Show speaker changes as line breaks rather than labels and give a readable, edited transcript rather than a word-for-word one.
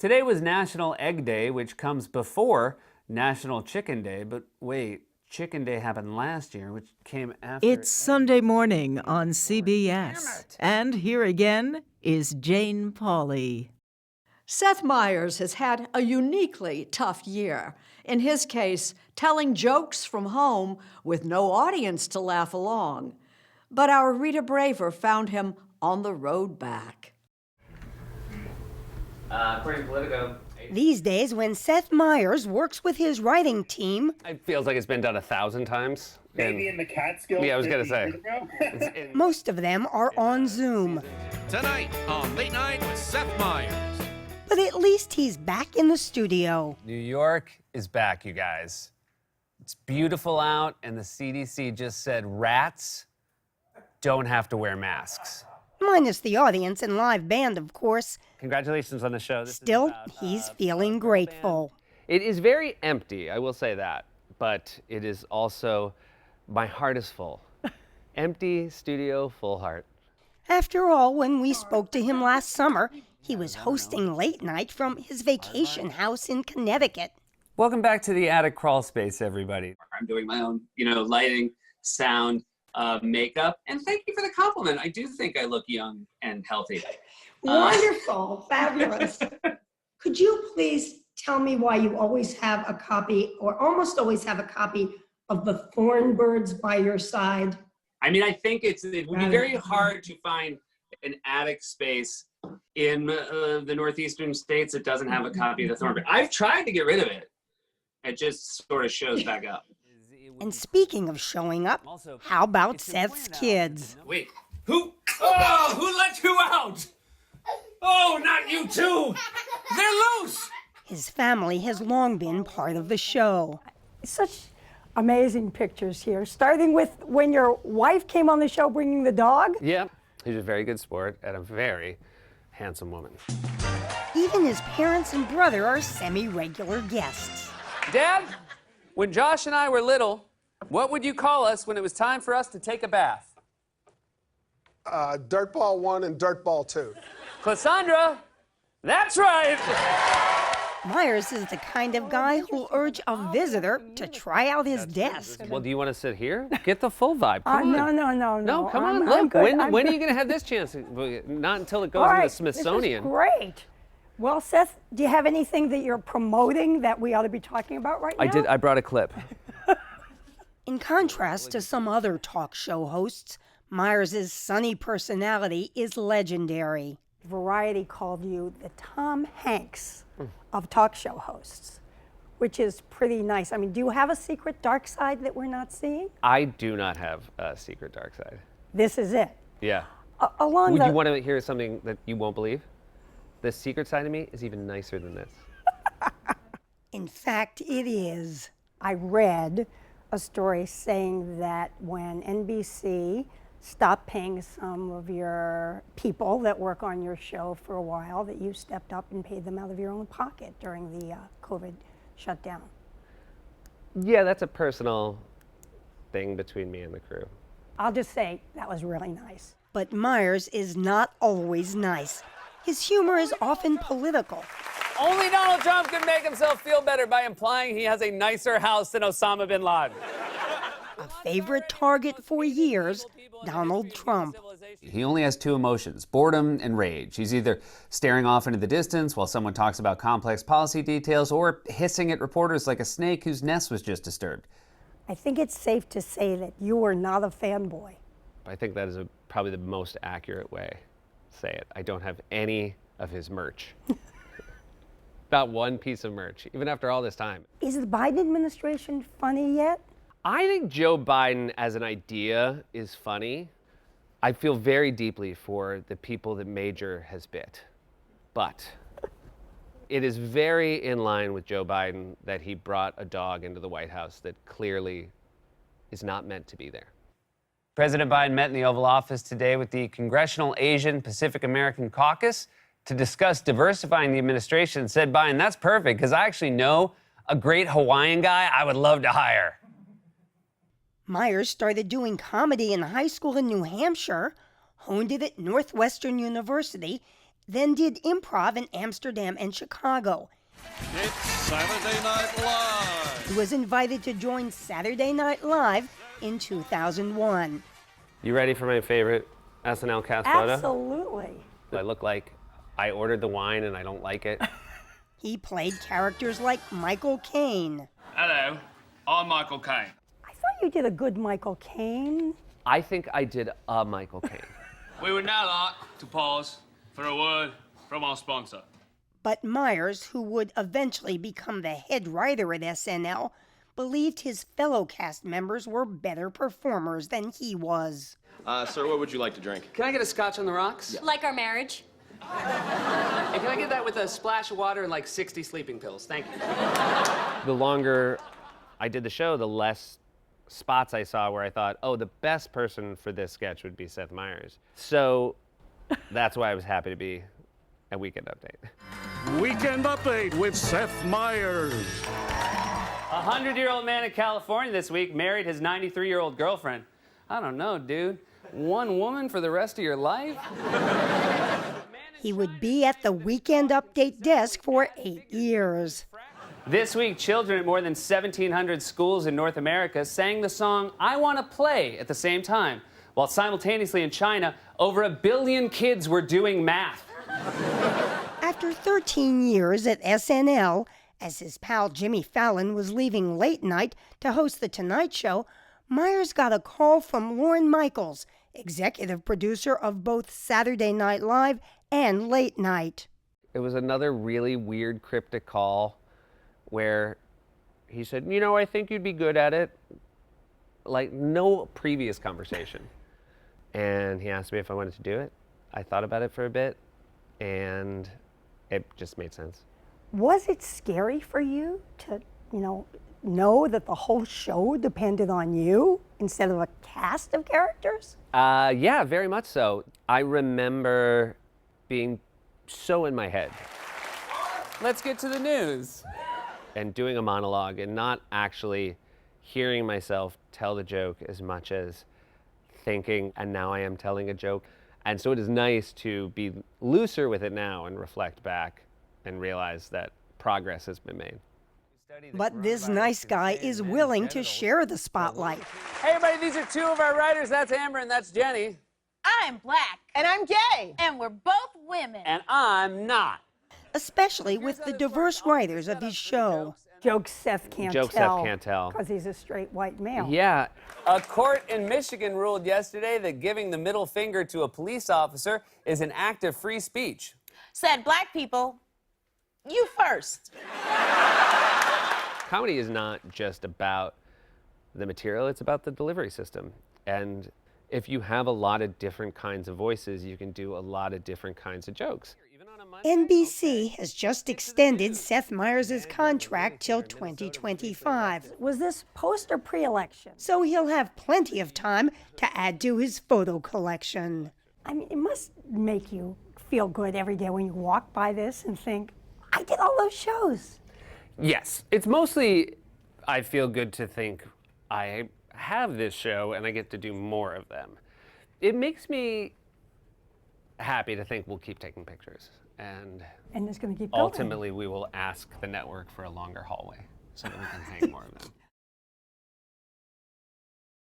Today was National Egg Day, which comes before National Chicken Day. But wait, Chicken Day happened last year, which came after.
It's Sunday Morning on CBS. And here again is Jane Pauley.
Seth Meyers has had a uniquely tough year. In his case, telling jokes from home with no audience to laugh along. But our Rita Braver found him on the road back.
According to Politico,
These days, when Seth Meyers works with his writing team,
it feels like it's been done 1,000 times.
Maybe in the Catskills.
Yeah, I was going to say.
most of them are on Zoom.
Tonight on Late Night with Seth Meyers.
But at least he's back in the studio.
New York is back, you guys. It's beautiful out, and the CDC just said rats don't have to wear masks.
Minus the audience and live band, of course.
Congratulations on the show.
Still, he's feeling grateful.
It is very empty, I will say that, but it is also, my heart is full. Empty studio, full heart.
After all, when we spoke to him last summer, he was hosting late night from his vacation house in Connecticut.
Welcome back to the Attic Crawl Space, everybody.
I'm doing my own, lighting, sound, makeup, and thank you for the compliment. I do think I look young and healthy.
Wonderful, fabulous. Could you please tell me why you always have a copy, or almost always have a copy, of the Thorn Birds by your side?
I mean, I think it would be very hard to find an attic space in the northeastern states that doesn't have a copy of the Thorn Bird. I've tried to get rid of it. It just sort of shows back up.
And speaking of showing up, how about Seth's kids?
Wait, who let you out? Oh, not you too! They're loose!
His family has long been part of the show.
Such amazing pictures here, starting with when your wife came on the show bringing the dog.
Yeah, he's a very good sport and a very handsome woman.
Even his parents and brother are semi-regular guests.
Dad, when Josh and I were little, what would you call us when it was time for us to take a bath?
Dirtball 1 and Dirtball 2.
Cassandra, that's right!
Myers is the kind of guy who'll urge a visitor to try out his desk.
Well, do you want to sit here? Get the full vibe. Come on.
No,
come on.
I'm
Look,
good.
when are you going to have this chance? Not until it goes
All
to the
right,
Smithsonian.
This is great. Well, Seth, do you have anything that you're promoting that we ought to be talking about right now?
I brought a clip.
In contrast to some other talk show hosts, Myers' sunny personality is legendary.
Variety called you the Tom Hanks of talk show hosts, which is pretty nice. I mean, do you have a secret dark side that we're not seeing?
I do not have a secret dark side.
This is it.
Yeah.
Would
you want to hear something that you won't believe? The secret side of me is even nicer than this.
In fact, it is.
I read a story saying that when NBC stopped paying some of your people that work on your show for a while, that you stepped up and paid them out of your own pocket during the COVID shutdown.
Yeah, that's a personal thing between me and the crew.
I'll just say that was really nice.
But Myers is not always nice. His humor is often political.
Only Donald Trump can make himself feel better by implying he has a nicer house than Osama bin Laden.
A favorite target for years, Donald Trump.
He only has two emotions, boredom and rage. He's either staring off into the distance while someone talks about complex policy details or hissing at reporters like a snake whose nest was just disturbed.
I think it's safe to say that you are not a fanboy.
I think that is probably the most accurate way to say it. I don't have any of his merch. Not one piece of merch, even after all this time.
Is the Biden administration funny yet?
I think Joe Biden as an idea is funny. I feel very deeply for the people that Major has bit. But it is very in line with Joe Biden that he brought a dog into the White House that clearly is not meant to be there. President Biden met in the Oval Office today with the Congressional Asian Pacific American Caucus to discuss diversifying the administration. Said Biden, that's perfect, because I actually know a great Hawaiian guy I would love to hire.
Myers started doing comedy in high school in New Hampshire, honed it at Northwestern University, then did improv in Amsterdam and Chicago.
It's Saturday Night Live.
He was invited to join Saturday Night Live in 2001.
You ready for my favorite SNL cast photo?
Absolutely.
I look like I ordered the wine and I don't like it.
He played characters like Michael Caine.
Hello, I'm Michael Caine.
I thought you did a good Michael Caine.
I think I did a Michael Caine.
We would now like to pause for a word from our sponsor.
But Meyers, who would eventually become the head writer at SNL, believed his fellow cast members were better performers than he was.
Sir, what would you like to drink?
Can I get a scotch on the rocks?
Like our marriage.
And can I get that with a splash of water and like 60 sleeping pills? Thank you.
The longer I did the show, the less spots I saw where I thought, oh, the best person for this sketch would be Seth Meyers. So that's why I was happy to be at Weekend Update.
Weekend Update with Seth Meyers.
A 100-year-old man in California this week married his 93-year-old girlfriend. I don't know, dude. One woman for the rest of your life?
He would be at the Weekend Update desk for 8 years.
This week, children at more than 1,700 schools in North America sang the song I Want to Play at the same time, while simultaneously in China, over 1 billion kids were doing math.
After 13 years at SNL, as his pal Jimmy Fallon was leaving late night to host The Tonight Show, Meyers got a call from Lorne Michaels, executive producer of both Saturday Night Live and Late Night.
It was another really weird, cryptic call where he said, you know, I think you'd be good at it. Like no previous conversation. And he asked me if I wanted to do it. I thought about it for a bit, and it just made sense.
Was it scary for you to, know that the whole show depended on you instead of a cast of characters?
Yeah, very much so. I remember being so in my head.
Let's get to the news.
And doing a monologue and not actually hearing myself tell the joke as much as thinking, and now I am telling a joke. And so it is nice to be looser with it now and reflect back and realize that progress has been made.
But this nice guy is willing to share the spotlight.
Hey, everybody, these are two of our writers. That's Amber and that's Jenny.
I'm black.
And I'm gay.
And we're both women.
And I'm not.
Especially with the diverse writers of his show.
Jokes Seth can't
Jokes
tell.
Seth can't tell.
Because he's a straight white male.
Yeah.
A court in Michigan ruled yesterday that giving the middle finger to a police officer is an act of free speech.
Said black people, you first.
Comedy is not just about the material, it's about the delivery system. And if you have a lot of different kinds of voices, you can do a lot of different kinds of jokes.
NBC has just extended Seth Meyers' contract till 2025.
Was this post or pre-election?
So he'll have plenty of time to add to his photo collection.
I mean, it must make you feel good every day when you walk by this and think, I did all those shows.
Yes, it's mostly, I feel good to think I have this show and I get to do more of them. It makes me happy to think we'll keep taking pictures. And
it's going to keep going.
Ultimately, we will ask the network for a longer hallway so that we can hang more of them.